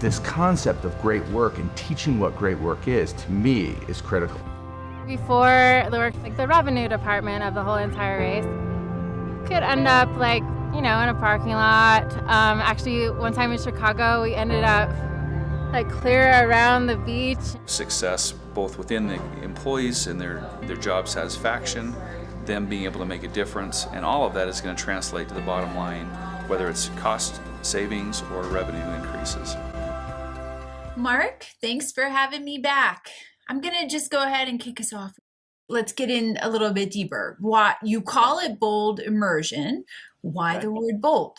this concept of great work and teaching what great work is, to me, is critical. Before the work, like the revenue department of the whole entire race could end up like, in a parking lot. Actually, one time in Chicago, we ended up like clear around the beach. Success both within the employees and their job satisfaction, them being able to make a difference, and all of that is going to translate to the bottom line, whether it's cost savings or revenue increases. Mark, thanks for having me back. I'm going to just go ahead and kick us off. Let's get in a little bit deeper. Why you call it bold immersion? Why the word bold?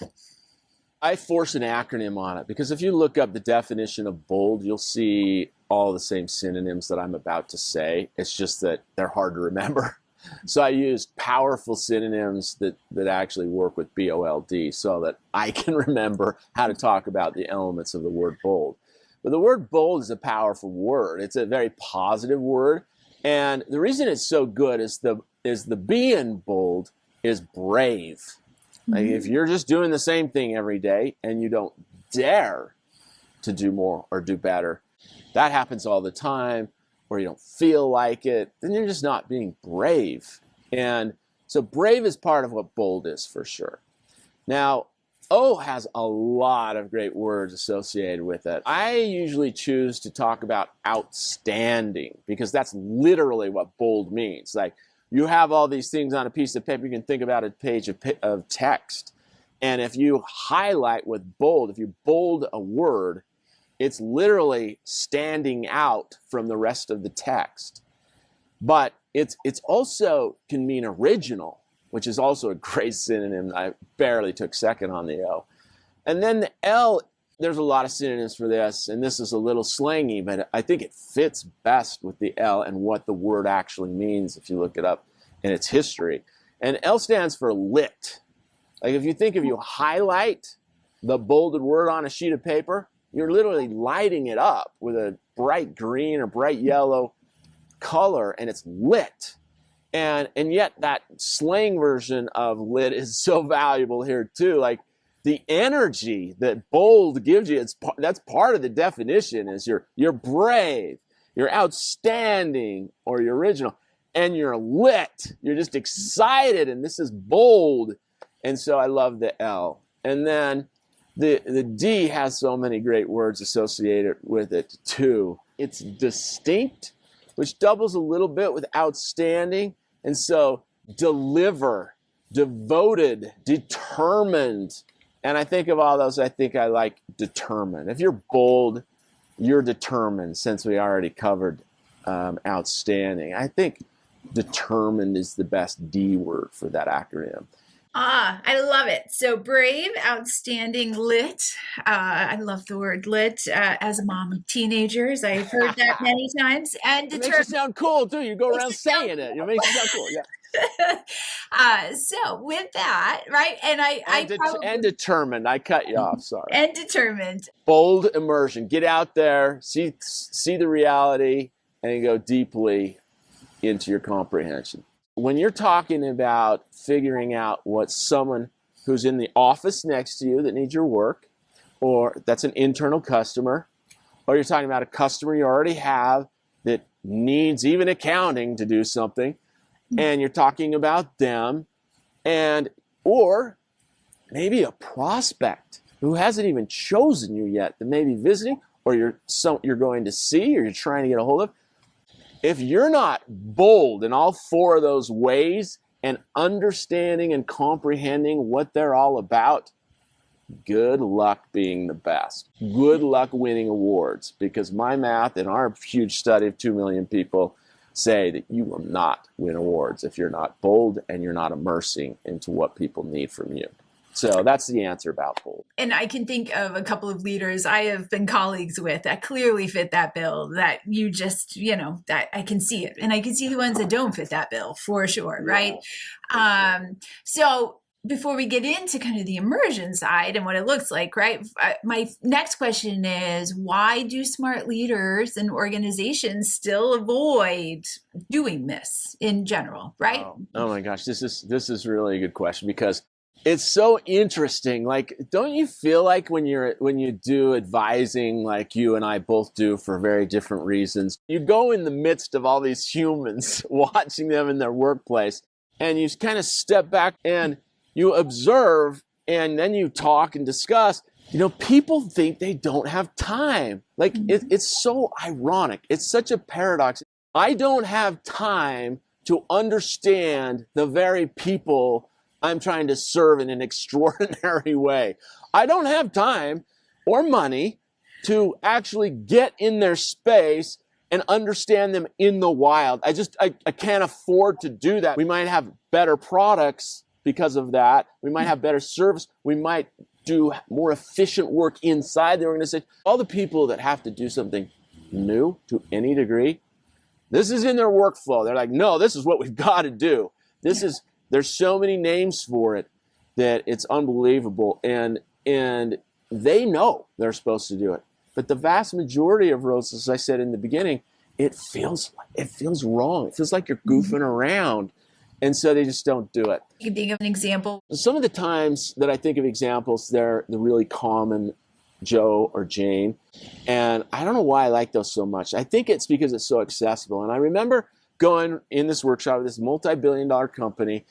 I force an acronym on it because if you look up the definition of bold, you'll see all the same synonyms that I'm about to say. It's just that they're hard to remember. So I use powerful synonyms that actually work with BOLD so that I can remember how to talk about the elements of the word bold. But the word bold is a powerful word. It's a very positive word. And the reason it's so good is the being bold is brave. Like if you're just doing the same thing every day and you don't dare to do more or do better, that happens all the time, or you don't feel like it, then you're just not being brave. And so brave is part of what bold is for sure. Now, O has a lot of great words associated with it. I usually choose to talk about outstanding because that's literally what bold means. Like you have all these things on a piece of paper, you can think about a page of text. And if you highlight with bold, if you bold a word, it's literally standing out from the rest of the text. But it's also can mean original, which is also a great synonym. I barely took second on the O. And then the L, there's a lot of synonyms for this, and this is a little slangy, but I think it fits best with the L and what the word actually means if you look it up in its history. And L stands for lit. Like if you highlight the bolded word on a sheet of paper, you're literally lighting it up with a bright green or bright yellow color, and it's lit. And yet that slang version of lit is so valuable here too. Like the energy that bold gives you, that's part of the definition is you're brave, you're outstanding, or you're original, and you're lit. You're just excited, and this is bold. And so I love the L. And then the D has so many great words associated with it too. It's distinct, which doubles a little bit with outstanding. And so deliver, devoted, determined. And I think of all those, I think I like determined. If you're bold, you're determined, since we already covered outstanding. I think determined is the best D word for that acronym. I love it. So brave, outstanding, lit. I love the word lit. As a mom of teenagers, I've heard that many times. And determined. It makes you sound cool too. You go around saying it. It makes you sound cool. Yeah. So with that, right? And determined. I cut you off. Sorry. And determined. Bold immersion. Get out there, see the reality, and go deeply into your comprehension. When you're talking about figuring out what someone who's in the office next to you that needs your work, or that's an internal customer, or you're talking about a customer you already have that needs even accounting to do something, and you're talking about them, or maybe a prospect who hasn't even chosen you yet that may be visiting, or you're going to see, or you're trying to get a hold of. If you're not bold in all four of those ways and understanding and comprehending what they're all about, good luck being the best. Good luck winning awards, because my math and our huge study of 2 million people say that you will not win awards if you're not bold and you're not immersing into what people need from you. So that's the answer about bold. And I can think of a couple of leaders I have been colleagues with that clearly fit that bill, that you just, that I can see it. And I can see the ones that don't fit that bill for sure, right? So before we get into kind of the immersion side and what it looks like, right? My next question is, why do smart leaders and organizations still avoid doing this in general, right? Oh my gosh, this is really a good question, because it's so interesting. Like, don't you feel like when you do advising, like you and I both do for very different reasons, you go in the midst of all these humans, watching them in their workplace, and you kind of step back and you observe, and then you talk and discuss. People think they don't have time. Like, it's so ironic. It's such a paradox. I don't have time to understand the very people I'm trying to serve in an extraordinary way. I don't have time or money to actually get in their space and understand them in the wild. I can't afford to do that. We might have better products because of that. We might have better service. We might do more efficient work inside the organization. All the people that have to do something new to any degree, this is in their workflow. They're like, no, this is what we've got to do. There's so many names for it that it's unbelievable. And they know they're supposed to do it. But the vast majority of roles, as I said in the beginning, it feels wrong. It feels like you're goofing around. And so they just don't do it. You can think of an example. Some of the times that I think of examples, they're the really common Joe or Jane. And I don't know why I like those so much. I think it's because it's so accessible. And I remember going in this workshop with this multi-billion-dollar company,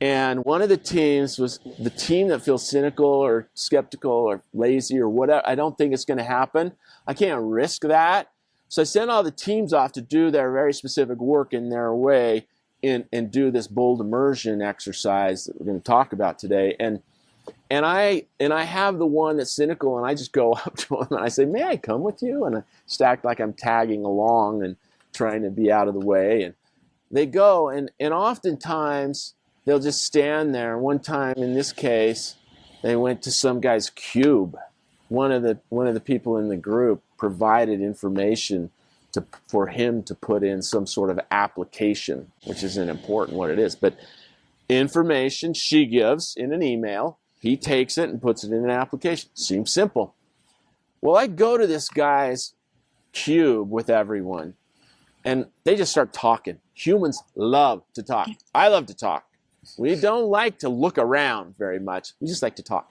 and one of the teams was the team that feels cynical or skeptical or lazy or whatever. I don't think it's going to happen. I can't risk that. So I sent all the teams off to do their very specific work in their way and do this bold immersion exercise that we're going to talk about today. And I have the one that's cynical, and I just go up to him and I say, may I come with you? And I just act like I'm tagging along and trying to be out of the way. And they go, and oftentimes they'll just stand there. One time in this case, they went to some guy's cube. One of the people in the group provided information for him to put in some sort of application, which isn't important what it is, but information she gives in an email. He takes it and puts it in an application. Seems simple. Well, I go to this guy's cube with everyone, and they just start talking. Humans love to talk. I love to talk. We don't like to look around very much. We just like to talk.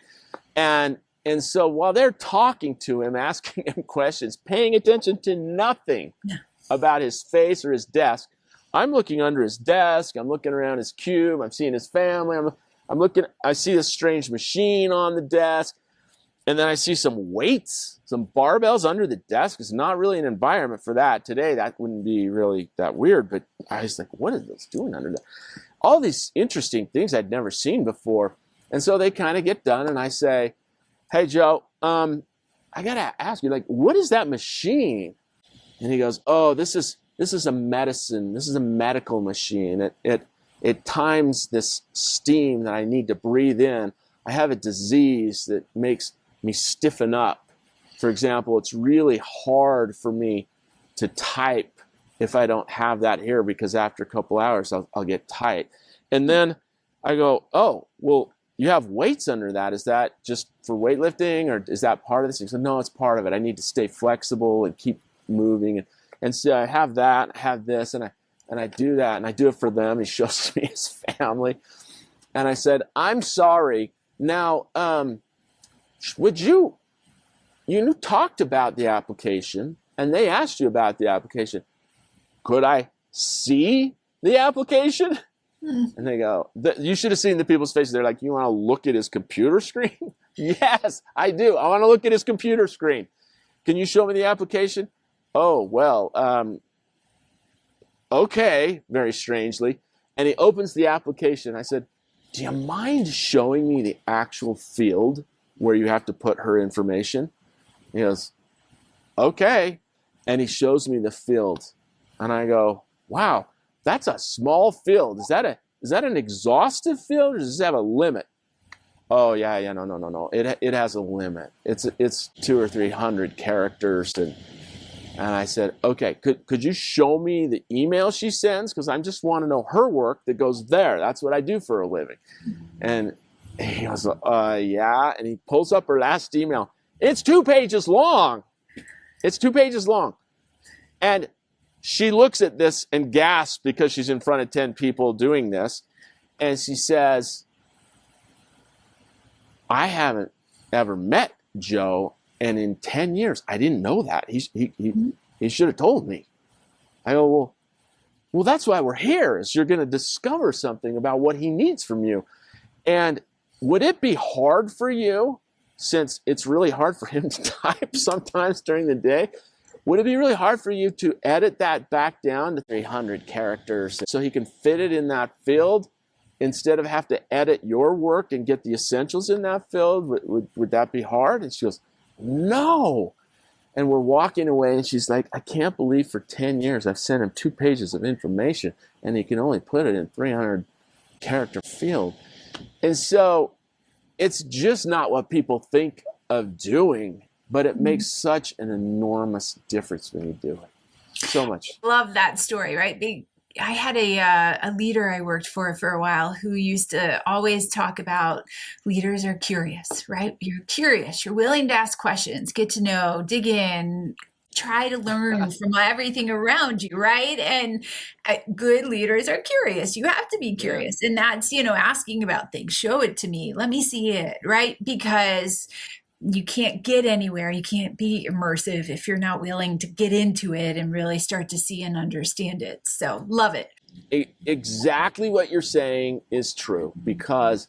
And so while they're talking to him, asking him questions, paying attention to nothing about his face or his desk, I'm looking under his desk. I'm looking around his cube. I'm seeing his family. I'm looking. I see this strange machine on the desk. And then I see some weights, some barbells under the desk. It's not really an environment for that today. That wouldn't be really that weird. But I was like, what are those doing under there? All these interesting things I'd never seen before. And so they kind of get done, and I say, hey, Joe, I got to ask you, like, what is that machine? And he goes, oh, this is a medicine. This is a medical machine. It times this steam that I need to breathe in. I have a disease that makes me stiffen up. For example, it's really hard for me to type if I don't have that here, because after a couple hours, I'll get tight. And then I go, oh, well, you have weights under that. Is that just for weightlifting, or is that part of this? He said, no, it's part of it. I need to stay flexible and keep moving. And so I have that, I have this, and I do that, and I do it for them. He shows me his family. And I said, I'm sorry. Now, would you talked about the application, and they asked you about the application. Could I see the application? And they go, you should have seen the people's faces. They're like, you want to look at his computer screen? Yes, I do. I want to look at his computer screen. Can you show me the application? Oh, well, okay, very strangely. And he opens the application. I said, do you mind showing me the actual field where you have to put her information? He goes, okay. And he shows me the field. And I go, wow, that's a small field. Is that an exhaustive field, or does it have a limit? Oh, yeah, no. It has a limit. It's 200 or 300 characters. And I said, okay, could you show me the email she sends? Because I just want to know her work that goes there. That's what I do for a living. And he goes, yeah. And he pulls up her last email. It's 2 pages long. It's 2 pages long. And she looks at this and gasps, because she's in front of 10 people doing this. And she says, I haven't ever met Joe, and in 10 years, I didn't know that. He should have told me. I go, well, that's why we're here, is you're going to discover something about what he needs from you. And would it be hard for you, since it's really hard for him to type sometimes during the day, would it be really hard for you to edit that back down to 300 characters so he can fit it in that field instead of have to edit your work and get the essentials in that field? Would that be hard? And she goes, no. And we're walking away, and she's like, I can't believe for 10 years I've sent him 2 pages of information, and he can only put it in 300 character field. And so it's just not what people think of doing, but it makes such an enormous difference when you do it. So much. Love that story, right? I had a leader I worked for a while who used to always talk about leaders are curious, right? You're curious, you're willing to ask questions, get to know, dig in, try to learn from everything around you, right? And good leaders are curious. You have to be curious. And that's, asking about things. Show it to me. Let me see it, right? Because you can't get anywhere. You can't be immersive if you're not willing to get into it and really start to see and understand it. So love it. Exactly what you're saying is true, because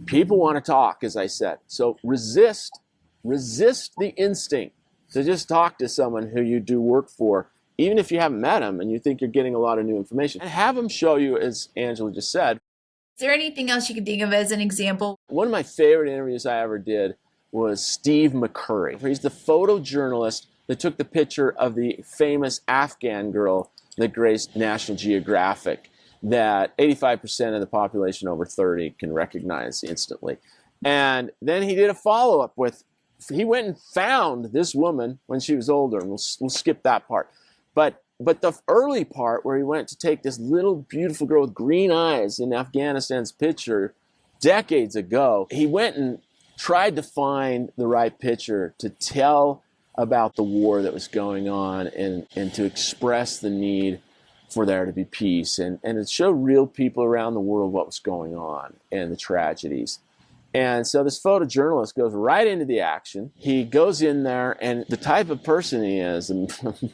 people want to talk, as I said. So resist the instinct to just talk to someone who you do work for, even if you haven't met them and you think you're getting a lot of new information, and have them show you, as Angela just said. Is there anything else you can think of as an example? One of my favorite interviews I ever did was Steve McCurry. He's the photojournalist that took the picture of the famous Afghan girl that graced National Geographic, that 85% of the population over 30 can recognize instantly. And then he did a follow-up he went and found this woman when she was older, and we'll skip that part. But the early part, where he went to take this little beautiful girl with green eyes in Afghanistan's picture decades ago, he went and tried to find the right picture to tell about the war that was going on, and to express the need for there to be peace, and to show real people around the world what was going on and the tragedies. And so this photojournalist goes right into the action. He goes in there, and the type of person he is, a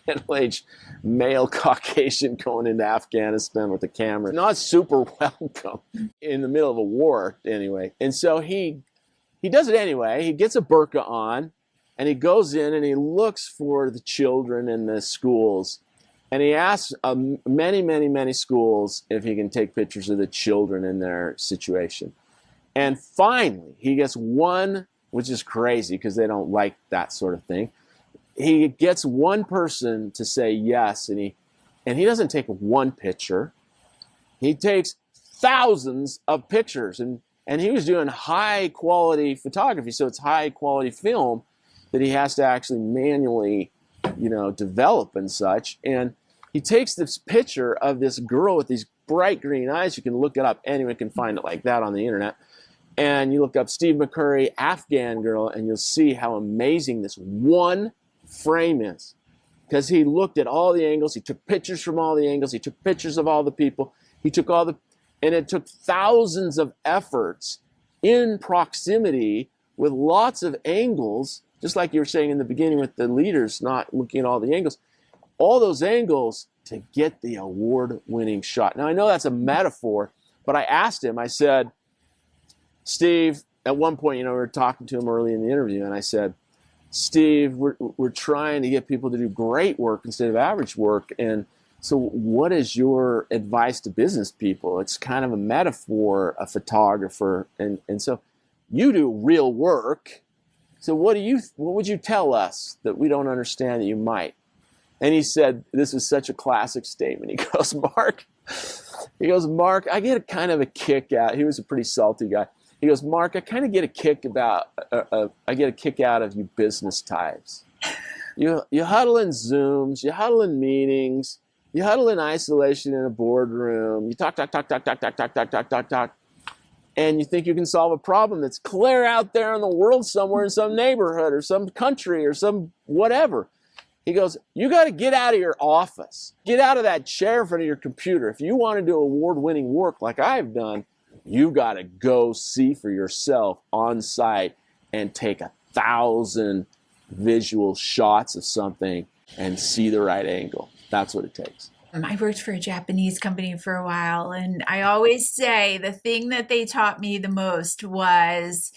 middle-aged male Caucasian going into Afghanistan with a camera, not super welcome in the middle of a war anyway. And so he does it anyway. He gets a burqa on, and he goes in and he looks for the children in the schools. And he asks many schools if he can take pictures of the children in their situation. And finally, he gets one, which is crazy because they don't like that sort of thing. He gets one person to say yes, and he doesn't take one picture. He takes thousands of pictures, and he was doing high quality photography, so it's high quality film that he has to actually manually, develop and such. And he takes this picture of this girl with these bright green eyes. You can look it up. Anyone can find it like that on the internet. And you look up Steve McCurry, Afghan girl, and you'll see how amazing this one frame is. Because he looked at all the angles. He took pictures from all the angles. He took pictures of all the people. And it took thousands of efforts in proximity with lots of angles, just like you were saying in the beginning with the leaders not looking at all the angles. All those angles to get the award-winning shot. Now, I know that's a metaphor, but I asked him, I said, Steve, at one point, we were talking to him early in the interview, and I said, Steve, we're trying to get people to do great work instead of average work, and so what is your advice to business people? It's kind of a metaphor, a photographer, and so you do real work, so what would you tell us that we don't understand that you might? And he said, this is such a classic statement. He goes, Mark, I get a kind of a kick out. He was a pretty salty guy. He goes, Mark, I kind of get a kick out of you business types. You huddle in Zooms, you huddle in meetings, you huddle in isolation in a boardroom, you talk, and you think you can solve a problem that's clear out there in the world somewhere in some neighborhood or some country or some whatever. He goes, you got to get out of your office. Get out of that chair in front of your computer. If you want to do award-winning work like I've done, You've got to go see for yourself on site and take 1,000 visual shots of something and see the right angle. That's what it takes. I worked for a Japanese company for a while, and I always say the thing that they taught me the most was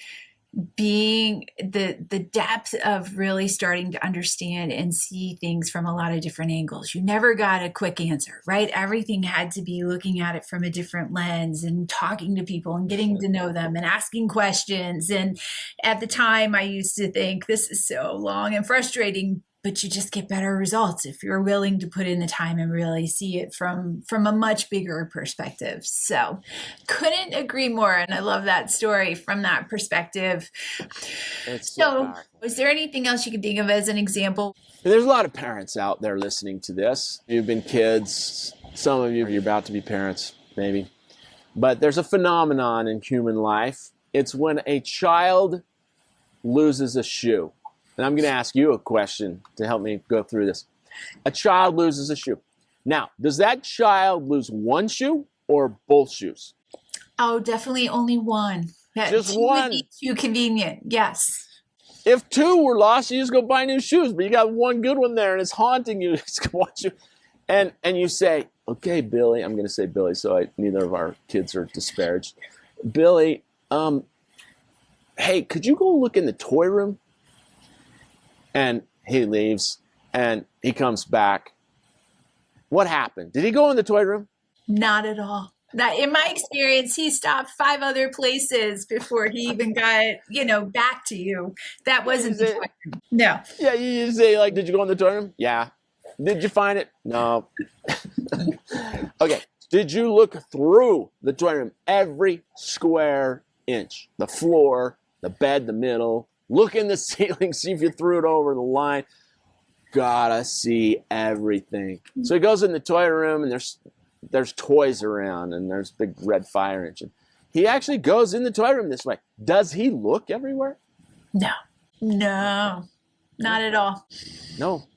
being the depth of really starting to understand and see things from a lot of different angles. You never got a quick answer, right? Everything had to be looking at it from a different lens and talking to people and getting to know them and asking questions. And at the time, I used to think this is so long and frustrating, but you just get better results if you're willing to put in the time and really see it from a much bigger perspective. So couldn't agree more. And I love that story from that perspective. It's So powerful. is there anything else you can think of as an example? There's a lot of parents out there listening to this. You've been kids. Some of you, you're about to be parents, maybe. But there's a phenomenon in human life. It's when a child loses a shoe. And I'm going to ask you a question to help me go through this. A child loses a shoe. Now, does that child lose one shoe or both shoes? Oh, definitely only one. Just Two would one. be too convenient. Yes. If two were lost, you just go buy new shoes. But you got one good one there, and it's haunting you. It's watch you, and you say, "Okay, Billy." I'm going to say Billy, so neither of our kids are disparaged. Billy, hey, could you go look in the toy room? And he leaves, and he comes back. What happened? Did he go in the toy room? Not at all. In my experience, he stopped 5 other places before he even got, back to you. That wasn't the toy room. No. Yeah, you say, like, did you go in the toy room? Yeah. Did you find it? No. Okay. Did you look through the toy room? Every square inch. The floor, the bed, the middle. Look in the ceiling, see if you threw it over the line. Gotta see everything. So he goes in the toy room, and there's toys around, and there's big red fire engine. He actually goes in the toy room this way. Does he look everywhere? No, not at all. No.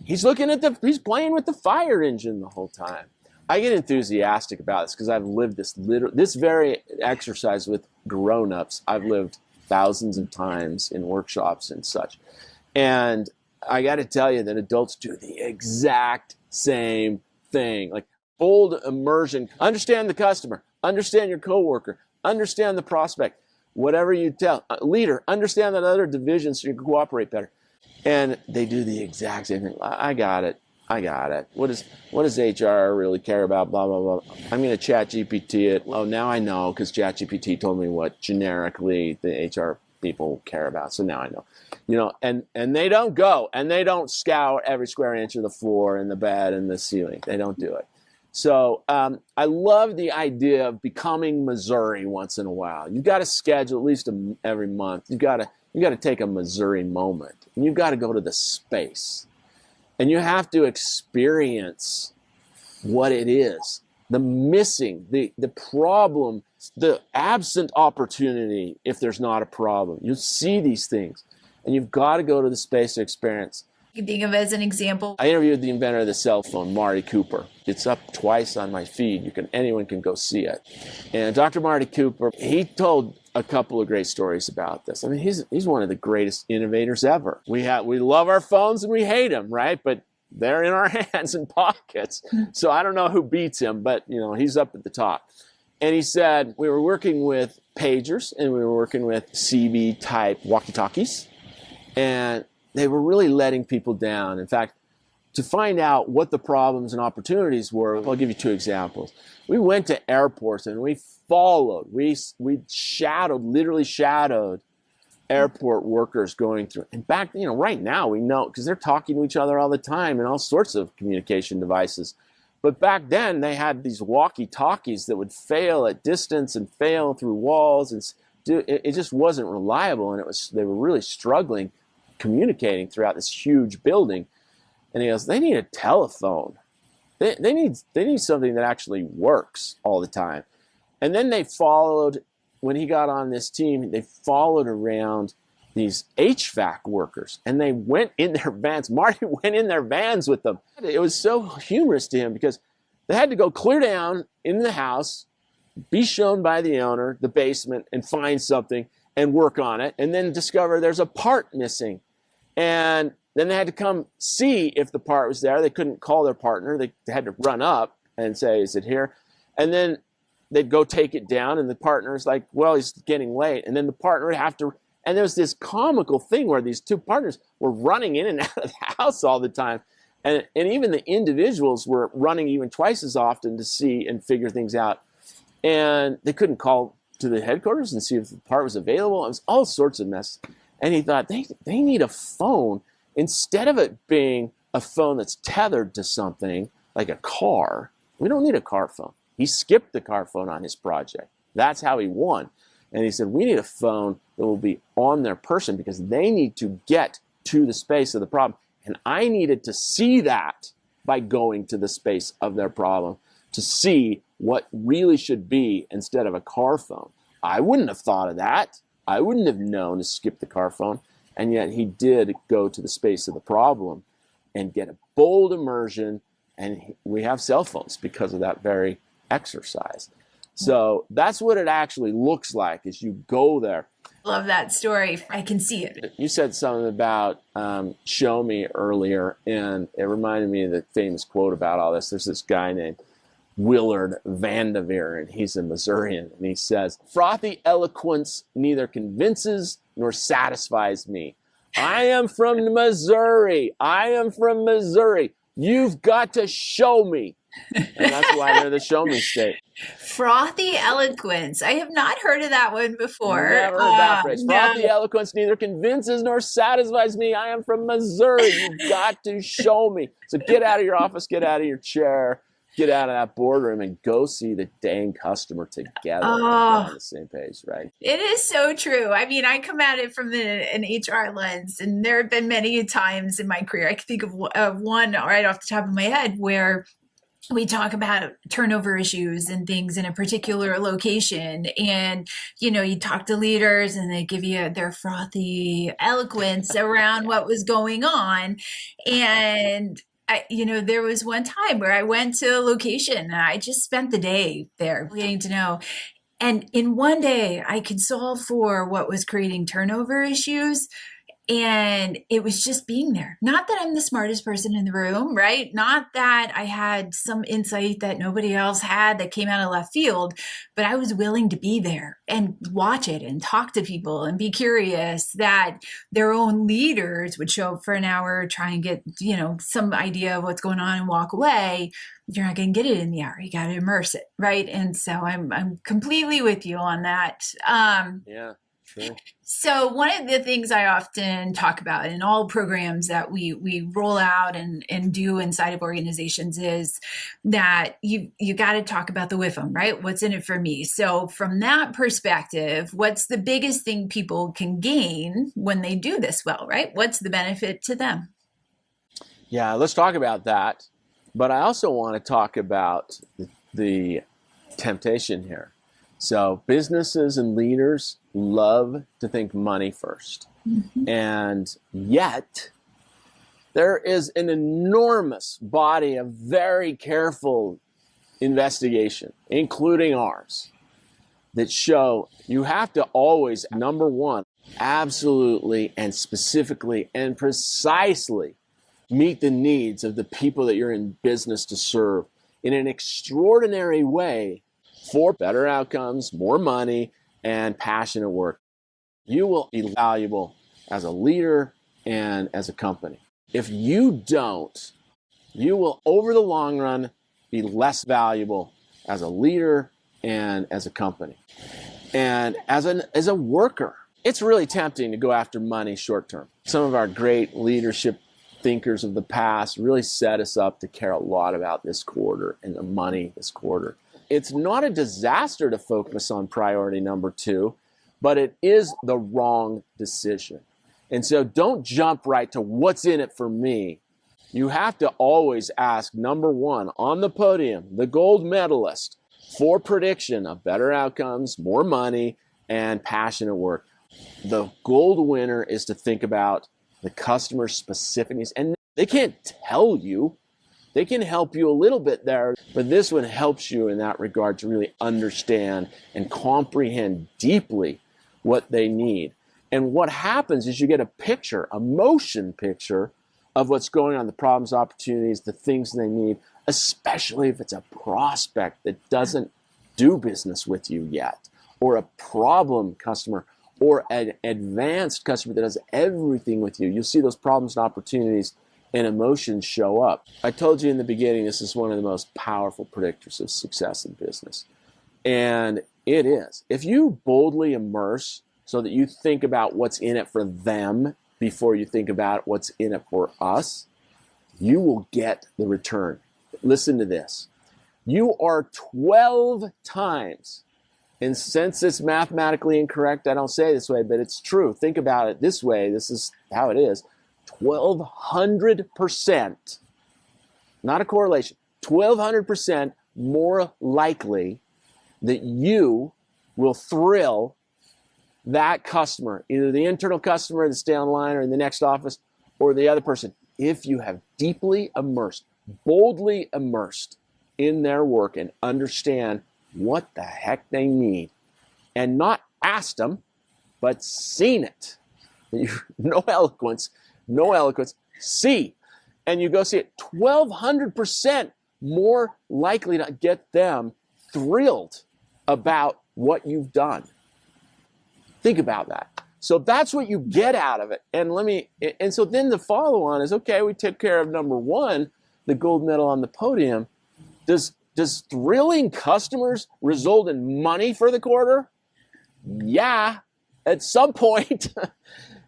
He's playing with the fire engine the whole time. I get enthusiastic about this because I've lived this very exercise with grown-ups. I've lived thousands of times in workshops and such. And I got to tell you that adults do the exact same thing. Like bold immersion. Understand the customer. Understand your coworker. Understand the prospect. Whatever you tell. Leader, understand that other division so you can cooperate better. And they do the exact same thing. I got it. What does HR really care about? Blah, blah, blah. I'm going to chat GPT it. Oh, now I know because chat GPT told me what generically the HR people care about. So now I know. And they don't go and they don't scour every square inch of the floor and the bed and the ceiling. They don't do it. So I love the idea of becoming Missouri once in a while. You've got to schedule at least every month. You've got to take a Missouri moment. And you've got to go to the space. And you have to experience what it is, the missing, the problem, the absent opportunity if there's not a problem. You see these things, and you've got to go to the space to experience. You can think of as an example. I interviewed the inventor of the cell phone, Marty Cooper. It's up twice on my feed. Anyone can go see it. And Dr. Marty Cooper, he told a couple of great stories about this. I mean, he's one of the greatest innovators ever. We love our phones and we hate them, right? But they're in our hands and pockets. So I don't know who beats him, but he's up at the top. And he said we were working with pagers and we were working with CB type walkie-talkies, and they were really letting people down. In fact, to find out what the problems and opportunities were, I'll give you 2 examples. We went to airports and we literally shadowed airport workers going through. And back, right now we know because they're talking to each other all the time and all sorts of communication devices. But back then they had these walkie-talkies that would fail at distance and fail through walls, and it just wasn't reliable, and they were really struggling communicating throughout this huge building. And he goes, they need a telephone. They need something that actually works all the time. And then they followed, when he got on this team, they followed around these HVAC workers, and they went in their vans. Marty went in their vans with them. It was so humorous to him because they had to go clear down in the house be shown by the owner the basement and find something and work on it, and then discover there's a part missing. And then they had to come see if the part was there. They couldn't call their partner. They had to run up and say, is it here? And then they'd go take it down, and the partner's like, well, he's getting late. And then the partner would have to, and there was this comical thing where these two partners were running in and out of the house all the time. And even the individuals were running even twice as often to see and figure things out. And they couldn't call to the headquarters and see if the part was available. It was all sorts of mess. And he thought, they need a phone. Instead of it being a phone that's tethered to something like a car, we don't need a car phone. He skipped the car phone on his project. That's how he won. And he said, we need a phone that will be on their person because they need to get to the space of the problem. And I needed to see that by going to the space of their problem to see what really should be instead of a car phone. I wouldn't have thought of that. I wouldn't have known to skip the car phone. And yet he did go to the space of the problem and get a bold immersion. And we have cell phones because of that very exercise. So that's what it actually looks like as you go there. Love that story. I can see it. You said something about show me earlier, and it reminded me of the famous quote about all this. There's this guy named Willard Vanderveer, and he's a Missourian, and he says, frothy eloquence neither convinces nor satisfies me. I am from Missouri. I am from Missouri. You've got to show me. And that's why they're the show me state. Frothy eloquence. I have not heard of that one before. Never heard that phrase. Frothy eloquence neither convinces nor satisfies me. I am from Missouri. You've got to show me. So get out of your office, get out of your chair, get out of that boardroom, and go see the dang customer together. On the same page, right? It is so true. I mean, I come at it from an HR lens, and there have been many times in my career. I can think of one right off the top of my head where we talk about turnover issues and things in a particular location. And, you talk to leaders and they give you their frothy eloquence around what was going on. And, there was one time where I went to a location and I just spent the day there getting to know. And in one day, I could solve for what was creating turnover issues. And it was just being there. Not that I'm the smartest person in the room, right? Not that I had some insight that nobody else had that came out of left field, but I was willing to be there and watch it and talk to people and be curious that their own leaders would show up for an hour, try and get, some idea of what's going on and walk away. You're not going to get it in the hour. You got to immerse it, right? And so I'm completely with you on that. Yeah. Sure. So one of the things I often talk about in all programs that we roll out and do inside of organizations is that you got to talk about the WIFM, right? What's in it for me? So from that perspective, what's the biggest thing people can gain when they do this well, right? What's the benefit to them? Yeah, let's talk about that. But I also want to talk about the temptation here. So businesses and leaders love to think money first. Mm-hmm. And yet there is an enormous body of very careful investigation, including ours, that show you have to always, number one, absolutely and specifically and precisely meet the needs of the people that you're in business to serve in an extraordinary way for better outcomes, more money, and passionate work. You will be valuable as a leader and as a company. If you don't, you will, over the long run, be less valuable as a leader and as a company. And as a worker, it's really tempting to go after money short term. Some of our great leadership thinkers of the past really set us up to care a lot about this quarter and the money this quarter. It's not a disaster to focus on priority number 2, but it is the wrong decision. And so don't jump right to what's in it for me. You have to always ask, number 1, on the podium, the gold medalist for prediction of better outcomes, more money, and passionate work. The gold winner is to think about the customer's specific needs. And they can't tell you. They can help you a little bit there, but this one helps you in that regard to really understand and comprehend deeply what they need. And what happens is you get a picture, a motion picture of what's going on, the problems, opportunities, the things they need, especially if it's a prospect that doesn't do business with you yet, or a problem customer, or an advanced customer that does everything with you. You'll see those problems and opportunities and emotions show up. I told you in the beginning, this is one of the most powerful predictors of success in business. And it is. If you boldly immerse so that you think about what's in it for them before you think about what's in it for us, you will get the return. Listen to this. You are 12 times, and since it's mathematically incorrect, I don't say it this way, but it's true. Think about it this way. This is how it is. 1,200%, not a correlation, 1,200% more likely that you will thrill that customer, either the internal customer that's down the line or in the next office, or the other person, if you have deeply immersed, boldly immersed in their work and understand what the heck they need, and not asked them, but seen it. No eloquence, see. And you go see it. 1,200% more likely to get them thrilled about what you've done. Think about that. So that's what you get out of it. And so then the follow on is, okay, we took care of number one, the gold medal on the podium. Does thrilling customers result in money for the quarter? Yeah, at some point.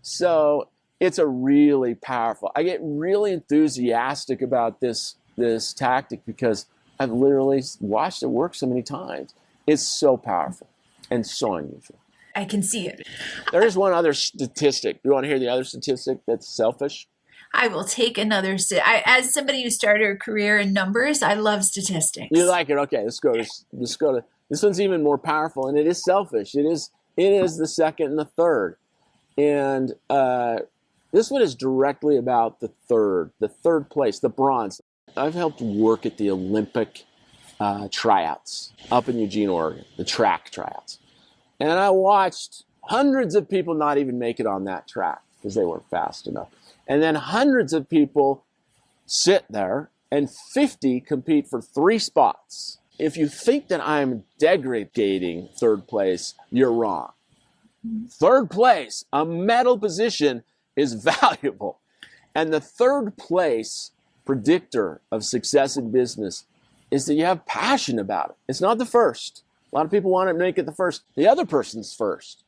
So it's a really powerful. I get really enthusiastic about this tactic because I've literally watched it work so many times. It's so powerful and so unusual. I can see it. There is one other statistic. Do you want to hear the other statistic that's selfish? I will take another. As somebody who started a career in numbers, I love statistics. You like it? Okay, let's go to this one's even more powerful, and it is selfish. It is the second and the third, and this one is directly about the third place, the bronze. I've helped work at the Olympic tryouts up in Eugene, Oregon, the track tryouts. And I watched hundreds of people not even make it on that track because they weren't fast enough. And then hundreds of people sit there and 50 compete for 3 spots. If you think that I'm degrading third place, you're wrong. Third place, a medal position, is valuable. And the third place predictor of success in business is that you have passion about it. It's not the first. A lot of people want to make it the first. The other person's first.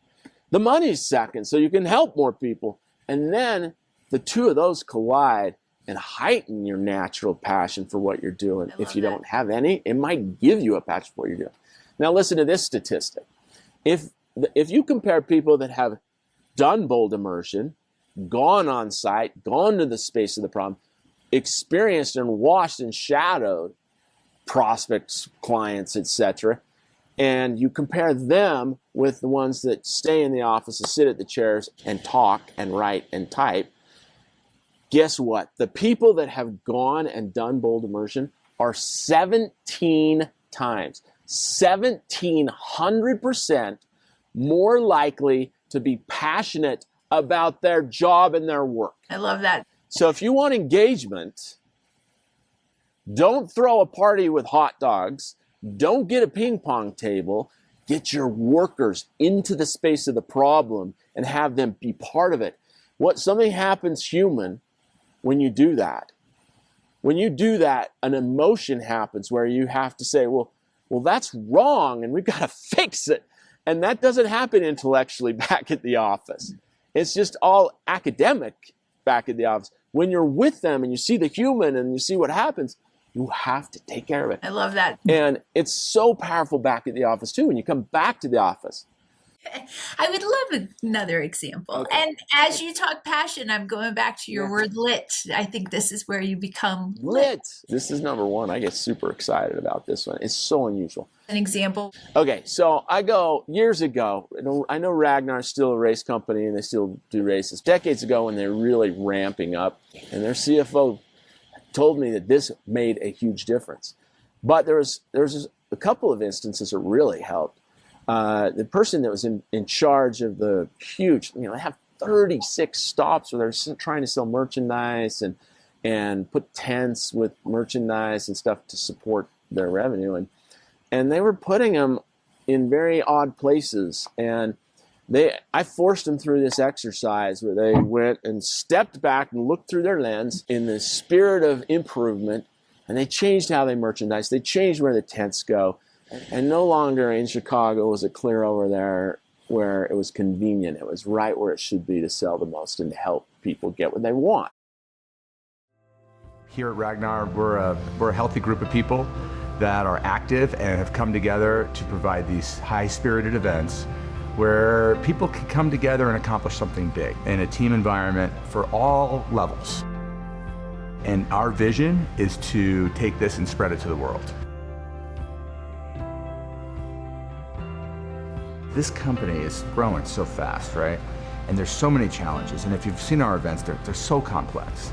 The money's second, so you can help more people. And then the two of those collide and heighten your natural passion for what you're doing. If you don't have any, it might give you a passion for what you're doing. Now listen to this statistic. If you compare people that have done bold immersion, gone on site, gone to the space of the problem, experienced and watched and shadowed prospects, clients, etc., and you compare them with the ones that stay in the office and sit at the chairs and talk and write and type, guess what? The people that have gone and done bold immersion are 17 times, 1,700% more likely to be passionate about their job and their work. I love that. So if you want engagement, don't throw a party with hot dogs. Don't get a ping pong table. Get your workers into the space of the problem and have them be part of it. Something happens human when you do that. When you do that, an emotion happens where you have to say, well, that's wrong and we've got to fix it. And that doesn't happen intellectually back at the office. It's just all academic back at the office. When you're with them and you see the human and you see what happens, you have to take care of it. I love that. And it's so powerful back at the office too. When you come back to the office, I would love another example. Okay. And as you talk passion, I'm going back to your word lit. I think this is where you become lit. This is number one. I get super excited about this one. It's so unusual. An example. Okay, so I go years ago. I know Ragnar's still a race company and they still do races. Decades ago when they're really ramping up and their CFO told me that this made a huge difference. But there's a couple of instances that really helped. The person that was in charge of the huge, they have 36 stops where they're trying to sell merchandise and put tents with merchandise and stuff to support their revenue. And they were putting them in very odd places. And I forced them through this exercise where they went and stepped back and looked through their lens in the spirit of improvement. And they changed how they merchandise. They changed where the tents go. And no longer in Chicago was it clear over there where it was convenient. It was right where it should be to sell the most and to help people get what they want. Here at Ragnar, we're a healthy group of people that are active and have come together to provide these high-spirited events where people can come together and accomplish something big in a team environment for all levels. And our vision is to take this and spread it to the world. This company is growing so fast, right? And there's so many challenges. And if you've seen our events, they're so complex.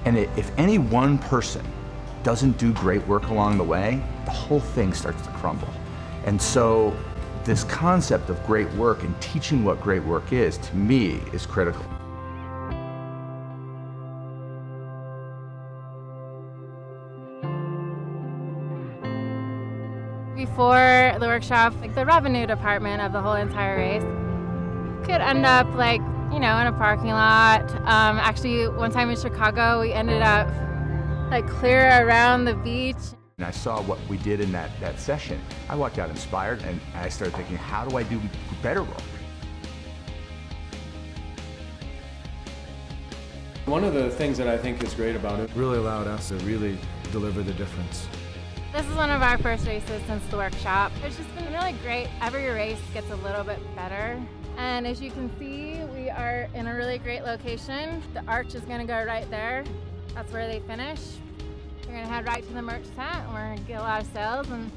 And if any one person doesn't do great work along the way, the whole thing starts to crumble. And so this concept of great work and teaching what great work is, to me, is critical. Before the workshop, the revenue department of the whole entire race could end up in a parking lot. Actually, one time in Chicago, we ended up clear around the beach. And I saw what we did in that session. I walked out inspired, and I started thinking, how do I do better work? One of the things that I think is great about it really allowed us to really deliver the difference. This is one of our first races since the workshop. It's just been really great. Every race gets a little bit better. And as you can see, we are in a really great location. The arch is gonna go right there. That's where they finish. We're gonna head right to the merch tent, and we're gonna get a lot of sales, and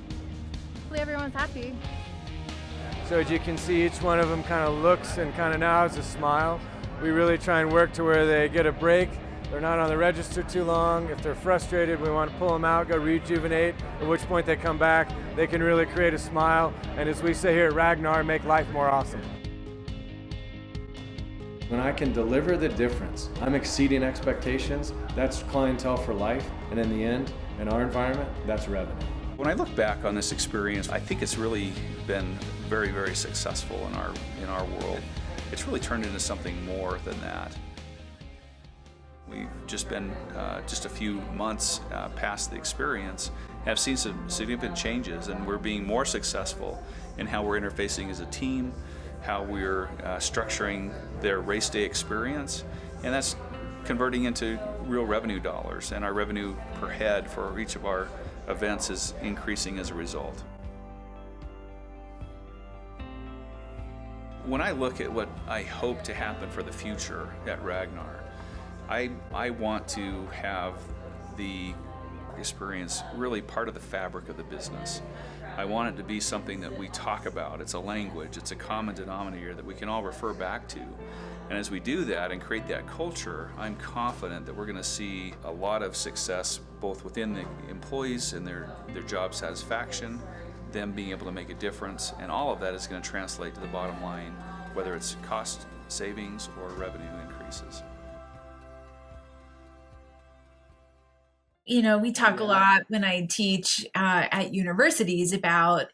hopefully everyone's happy. So as you can see, each one of them kind of looks and kind of nods a smile. We really try and work to where they get a break. They're not on the register too long. If they're frustrated, we want to pull them out, go rejuvenate, at which point they come back. They can really create a smile, and as we say here at Ragnar, make life more awesome. When I can deliver the difference, I'm exceeding expectations, that's clientele for life, and in the end, in our environment, that's revenue. When I look back on this experience, I think it's really been very, very successful in our world. It's really turned into something more than that. We've just been just a few months past the experience, have seen some significant changes, and we're being more successful in how we're interfacing as a team, how we're structuring their race day experience, and that's converting into real revenue dollars, and our revenue per head for each of our events is increasing as a result. When I look at what I hope to happen for the future at Ragnar, I want to have the experience really part of the fabric of the business. I want it to be something that we talk about. It's a language, it's a common denominator that we can all refer back to. And as we do that and create that culture, I'm confident that we're going to see a lot of success both within the employees and their job satisfaction, them being able to make a difference, and all of that is going to translate to the bottom line, whether it's cost savings or revenue increases. We talk a lot when I teach at universities about,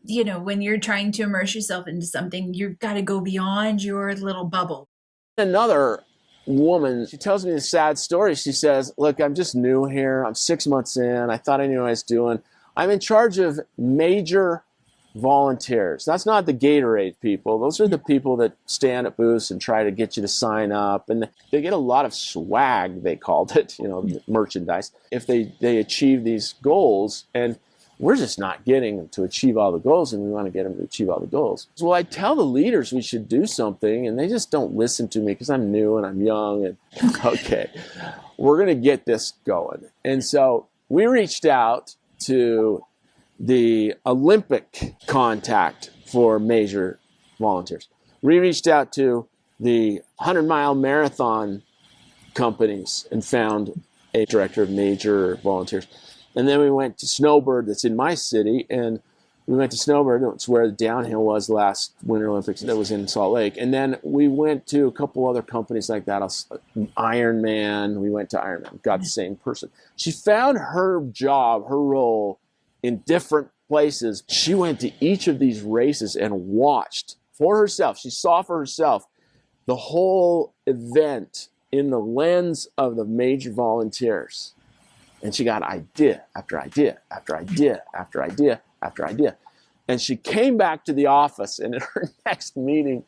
when you're trying to immerse yourself into something, you've got to go beyond your little bubble. Another woman, she tells me this sad story. She says, look, I'm just new here. I'm 6 months in. I thought I knew what I was doing. I'm in charge of major volunteers. That's not the Gatorade people. Those are the people that stand at booths and try to get you to sign up. And they get a lot of swag, they called it, merchandise, if they achieve these goals. And we're just not getting them to achieve all the goals, and we want to get them to achieve all the goals. So I tell the leaders we should do something, and they just don't listen to me because I'm new and I'm young. And okay, we're going to get this going. And so we reached out to the Olympic contact for major volunteers. We reached out to the 100-mile marathon companies and found a director of major volunteers. And then we went to Snowbird, that's in my city, and we went to Snowbird. It's where the downhill was last Winter Olympics. That was in Salt Lake. And then we went to a couple other companies like that. Ironman. We went to Ironman. Got the same person. She found her job, her role in different places. She went to each of these races and watched for herself. She saw for herself the whole event in the lens of the major volunteers. And she got idea after idea after idea after idea after idea. And she came back to the office, and at her next meeting,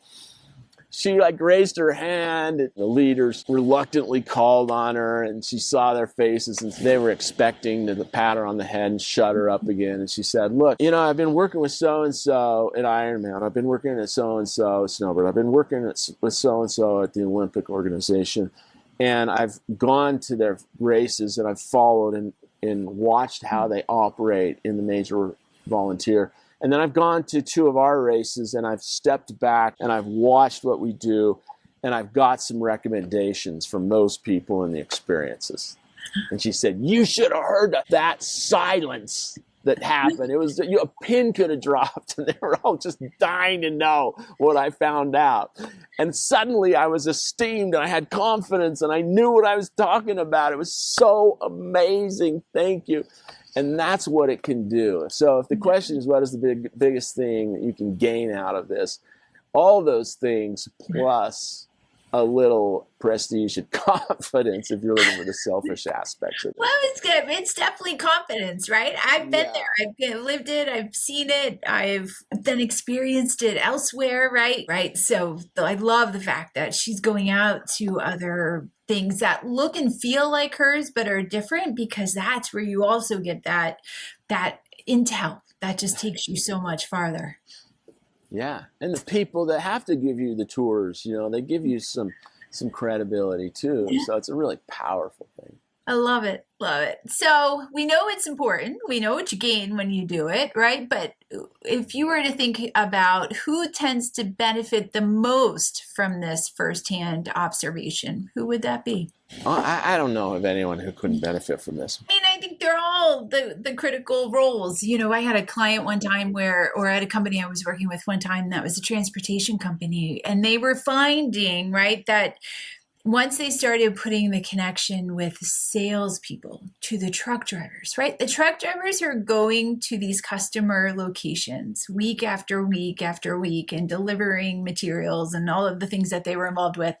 she raised her hand, and the leaders reluctantly called on her, and she saw their faces, and they were expecting to pat her on the head and shut her up again. And she said, look, I've been working with so-and-so at Ironman. I've been working at so-and-so at Snowbird. I've been working with so-and-so at the Olympic organization. And I've gone to their races, and I've followed and watched how they operate in the major volunteer. And then I've gone to 2 of our races, and I've stepped back and I've watched what we do, and I've got some recommendations from those people and the experiences. And she said, you should have heard that silence that happened. It was a pin could have dropped, and they were all just dying to know what I found out. And suddenly I was esteemed, and I had confidence, and I knew what I was talking about. It was so amazing. Thank you. And that's what it can do. So if the question is, what is the biggest thing that you can gain out of this? All those things plus a little prestige and confidence if you're looking for the selfish aspects of it. Well, it's good. It's definitely confidence, right? I've been there. I've lived it. I've seen it. I've then experienced it elsewhere, right? Right. So I love the fact that she's going out to other things that look and feel like hers, but are different, because that's where you also get that intel that just takes you so much farther. Yeah, and the people that have to give you the tours, they give you some credibility too. So it's a really powerful thing. I love it. Love it. So we know it's important. We know what you gain when you do it, right? But if you were to think about who tends to benefit the most from this firsthand observation, who would that be? I don't know of anyone who couldn't benefit from this. I mean, I think they're all the critical roles. I had a client one time or at a company I was working with one time that was a transportation company, and they were finding, right, that once they started putting the connection with salespeople to the truck drivers, right? The truck drivers are going to these customer locations week after week after week and delivering materials and all of the things that they were involved with.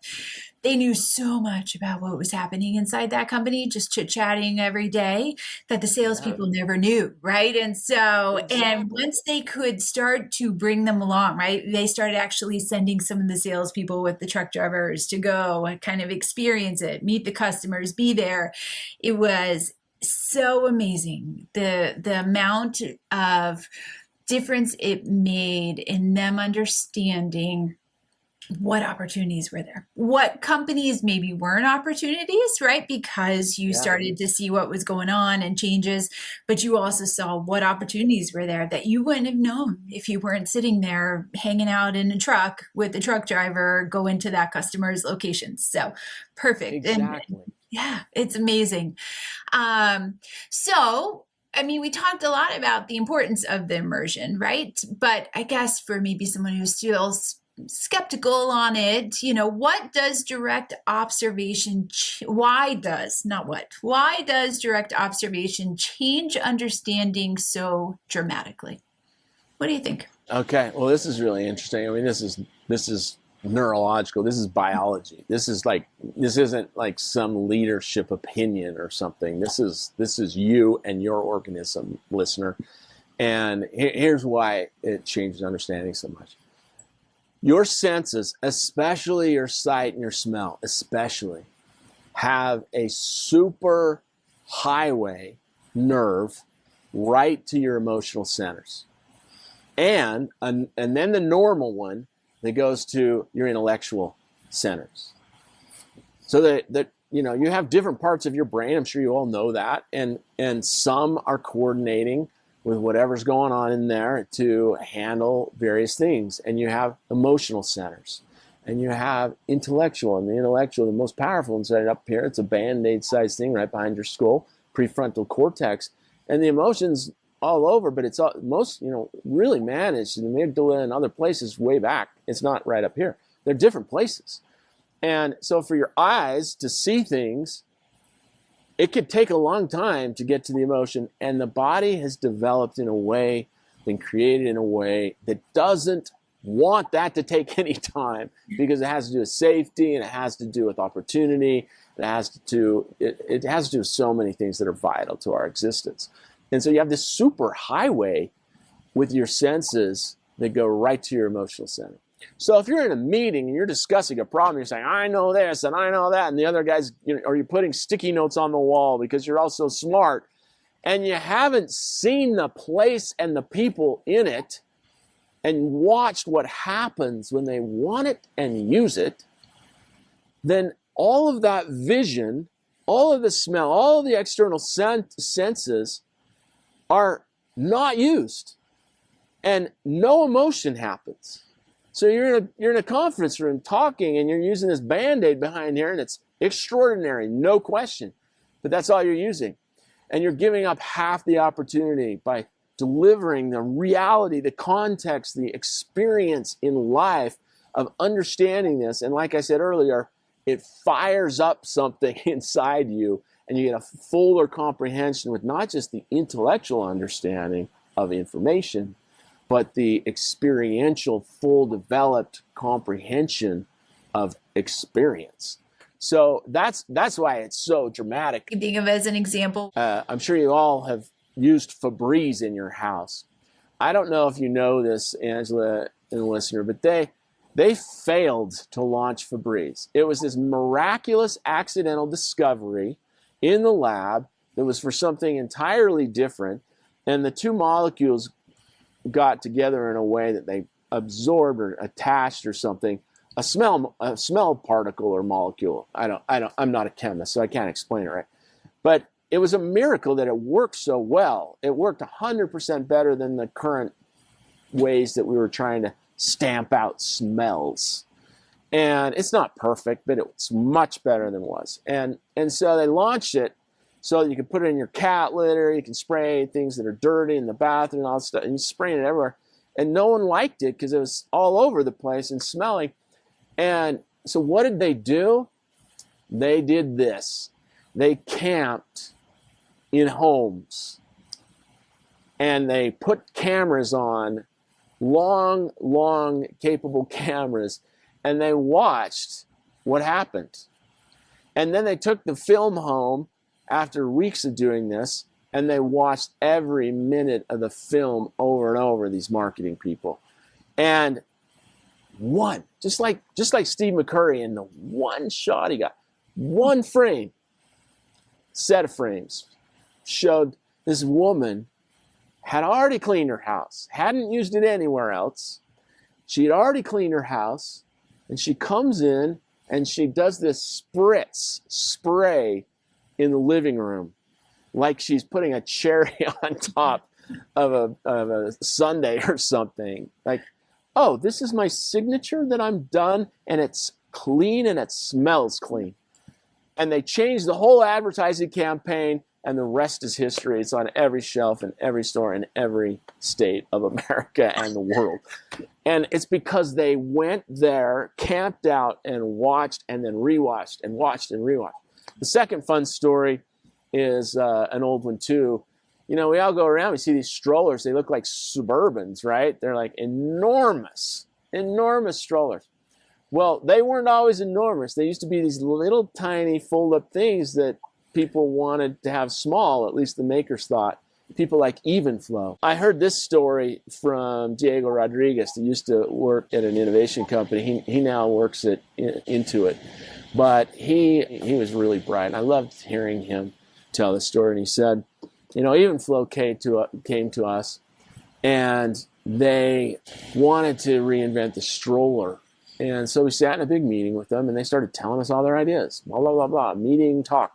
They knew so much about what was happening inside that company, just chit-chatting every day, that the salespeople never knew, right? And so, and once they could start to bring them along, right, they started actually sending some of the salespeople with the truck drivers to go and kind of experience it, meet the customers, be there. It was so amazing, the amount of difference it made in them understanding what opportunities were there, what companies maybe weren't opportunities, right? Because you started to see what was going on and changes, but you also saw what opportunities were there that you wouldn't have known if you weren't sitting there hanging out in a truck with the truck driver going to that customer's location. So perfect. Exactly. And yeah, it's amazing. So I mean, we talked a lot about the importance of the immersion, right? But I guess for maybe someone who's still skeptical on it, what does direct observation, why does direct observation change understanding so dramatically? What do you think? Okay, well, this is really interesting. I mean, this is neurological. This is biology. This isn't like some leadership opinion or something. This is you and your organism, listener. And here's why it changes understanding so much. Your senses, especially your sight and your smell, especially, have a super highway nerve right to your emotional centers. And then the normal one that goes to your intellectual centers. So that you have different parts of your brain. I'm sure you all know that. And some are coordinating with whatever's going on in there to handle various things. And you have emotional centers. and you have intellectual, and the intellectual, the most powerful inside up here, it's a Band-Aid sized thing right behind your skull, prefrontal cortex, and the emotions all over, but it's all, most, really managed in the amygdala and other places way back. It's not right up here. They're different places. And so for your eyes to see things, it could take a long time to get to the emotion, and the body has developed in a way, been created in a way that doesn't want that to take any time, because it has to do with safety, and it has to do with opportunity. It has to do with so many things that are vital to our existence. And so you have this super highway with your senses that go right to your emotional center. So if you're in a meeting and you're discussing a problem, you're saying, I know this and I know that, and the other guy's, or you're putting sticky notes on the wall because you're all so smart, and you haven't seen the place and the people in it and watched what happens when they want it and use it, then all of that vision, all of the smell, all of the external senses are not used, and no emotion happens. So you're in a conference room talking, and you're using this Band-Aid behind here, and it's extraordinary, no question, but that's all you're using. And you're giving up half the opportunity by delivering the reality, the context, the experience in life of understanding this. And like I said earlier, it fires up something inside you, and you get a fuller comprehension with not just the intellectual understanding of information, but the experiential, full developed comprehension of experience. So that's why it's so dramatic. Think of as an example. I'm sure you all have used Febreze in your house. I don't know if you know this, Angela and the listener, but they failed to launch Febreze. It was this miraculous accidental discovery in the lab that was for something entirely different, and the two molecules got together in a way that they absorbed or attached or something, a smell particle or molecule. I'm not a chemist, so I can't explain it right. But it was a miracle that it worked so well. It worked 100% better than the current ways that we were trying to stamp out smells. And it's not perfect, but it's much better than it was. And so they launched it so you can put it in your cat litter, you can spray things that are dirty in the bathroom and all that stuff, and you spray it everywhere. And no one liked it because it was all over the place and smelling. And so what did they do? They did this. They camped in homes, and they put cameras on, long, capable cameras, and they watched what happened. And then they took the film home after weeks of doing this, and they watched every minute of the film over and over, these marketing people. And one, just like Steve McCurry in the one shot he got, one frame, set of frames, showed this woman had already cleaned her house, hadn't used it anywhere else. She had already cleaned her house, and she comes in and she does this spray in the living room, like she's putting a cherry on top of a sundae or something. Like, oh, this is my signature that I'm done, and it's clean and it smells clean. And they changed the whole advertising campaign, and the rest is history. It's on every shelf in every store in every state of America and the world. And it's because they went there, camped out, and watched, and then rewatched, and watched and rewatched. The second fun story is an old one too. We all go around, we see these strollers. They look like Suburbans, right? They're like enormous strollers. Well, they weren't always enormous. They used to be these little tiny fold-up things that people wanted to have small, at least the makers thought. People like Evenflow. I heard this story from Diego Rodriguez, that used to work at an innovation company. He now works at Intuit. But he was really bright. I loved hearing him tell the story. And he said, Evenflow came to us, and they wanted to reinvent the stroller. And so we sat in a big meeting with them, and they started telling us all their ideas. Blah, blah, blah, blah. Meeting, talk.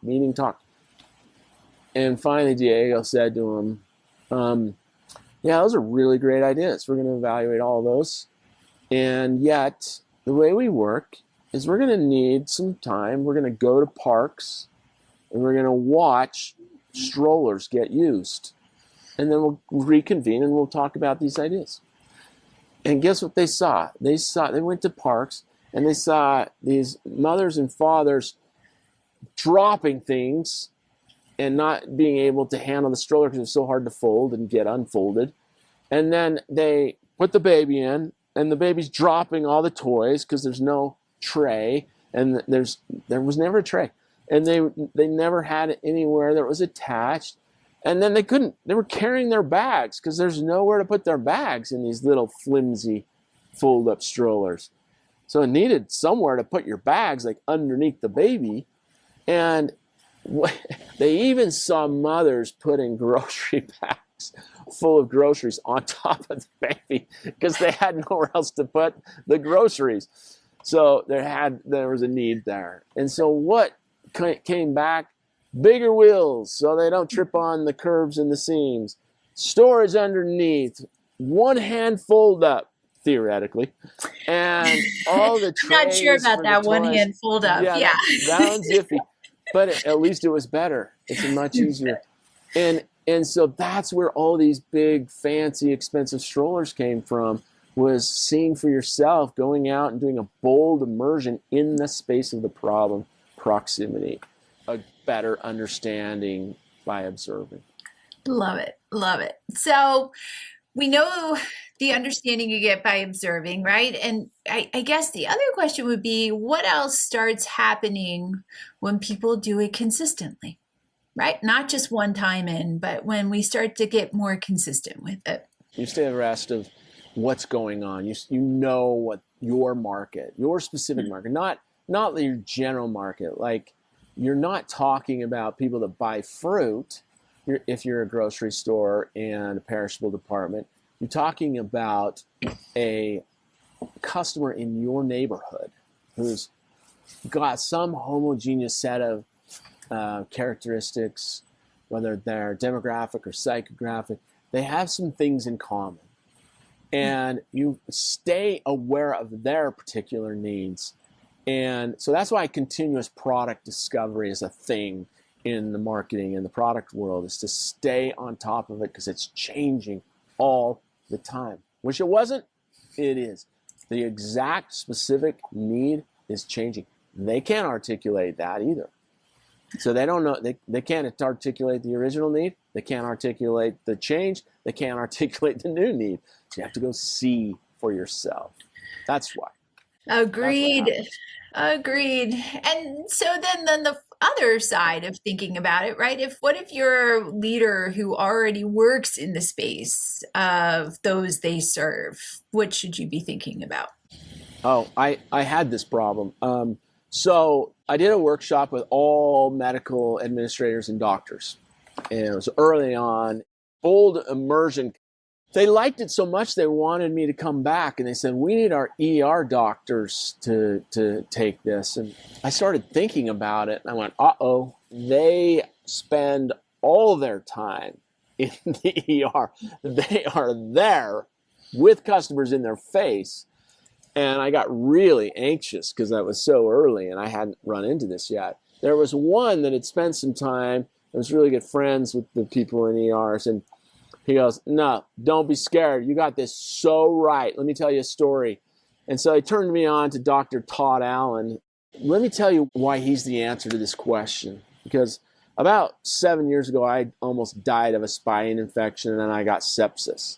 And finally, Diego said to him, yeah, those are really great ideas. We're going to evaluate all of those. And yet, the way we work is we're going to need some time. We're going to go to parks and we're going to watch strollers get used. And then we'll reconvene and we'll talk about these ideas. And guess what they saw? They went to parks and they saw these mothers and fathers dropping things and not being able to handle the stroller because it's so hard to fold and get unfolded. And then they put the baby in, and the baby's dropping all the toys because there's no tray, and there was never a tray. And they never had it anywhere that was attached. And then they were carrying their bags because there's nowhere to put their bags in these little flimsy fold-up strollers. So it needed somewhere to put your bags, like underneath the baby. And they even saw mothers putting grocery bags full of groceries on top of the baby because they had nowhere else to put the groceries. So there was a need there. And so what came back? Bigger wheels so they don't trip on the curves and the seams. Storage underneath. One hand fold up, theoretically. And all the trays. I'm not sure about that one hand fold up. Yeah. That one's iffy. But at least it was better. It's much easier. And so that's where all these big, fancy, expensive strollers came from, was seeing for yourself, going out and doing a bold immersion in the space of the problem, proximity, a better understanding by observing. Love it. Love it. So we know the understanding you get by observing, right? And I guess the other question would be, what else starts happening when people do it consistently, right? Not just one time in, but when we start to get more consistent with it. You stay abreast of what's going on. You know what your market, your specific market, not your general market. Like, you're not talking about people that buy fruit if you're a grocery store and a perishable department. You're talking about a customer in your neighborhood who's got some homogeneous set of characteristics, whether they're demographic or psychographic. They have some things in common. And you stay aware of their particular needs. And so that's why continuous product discovery is a thing in the marketing and the product world, is to stay on top of it because it's changing all the time. Wish it wasn't, it is. The exact specific need is changing. They can't articulate that either. So they don't know, they can't articulate the original need, they can't articulate the change, they can't articulate the new need. So you have to go see for yourself. That's why. Agreed. Agreed. And so then the other side of thinking about it, right? What if you're a leader who already works in the space of those they serve? What should you be thinking about? Oh, I had this problem. So I did a workshop with all medical administrators and doctors. And it was early on. Bold Immersion. They liked it so much they wanted me to come back, and they said, we need our ER doctors to take this. And I started thinking about it, and I went, uh-oh, they spend all their time in the ER. They are there with customers in their face. And I got really anxious because that was so early and I hadn't run into this yet. There was one that had spent some time, I was really good friends with the people in ERs, and he goes, no, don't be scared. You got this so right. Let me tell you a story. And so he turned me on to Dr. Todd Allen. Let me tell you why he's the answer to this question. Because about 7 years ago, I almost died of a spine infection and I got sepsis.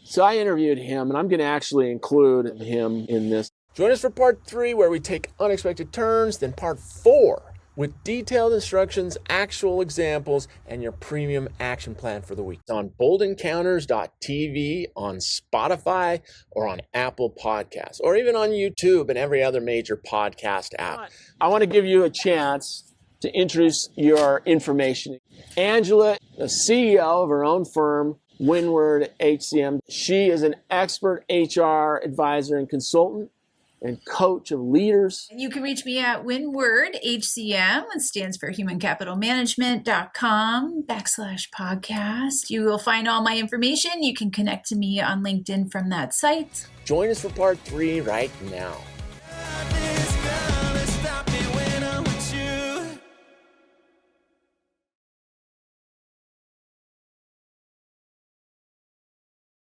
So I interviewed him, and I'm going to actually include him in this. Join us for part 3, where we take unexpected turns, then part 4 with detailed instructions, actual examples, and your premium action plan for the week. It's on boldencounters.tv, on Spotify, or on Apple Podcasts, or even on YouTube and every other major podcast app. I want to give you a chance to introduce your information. Angela, the CEO of her own firm, Windward HCM. She is an expert HR advisor and consultant and coach of leaders. You can reach me at Windward HCM, which stands for humancapitalmanagement.com/podcast. You will find all my information. You can connect to me on LinkedIn from that site. Join us for part 3 right now.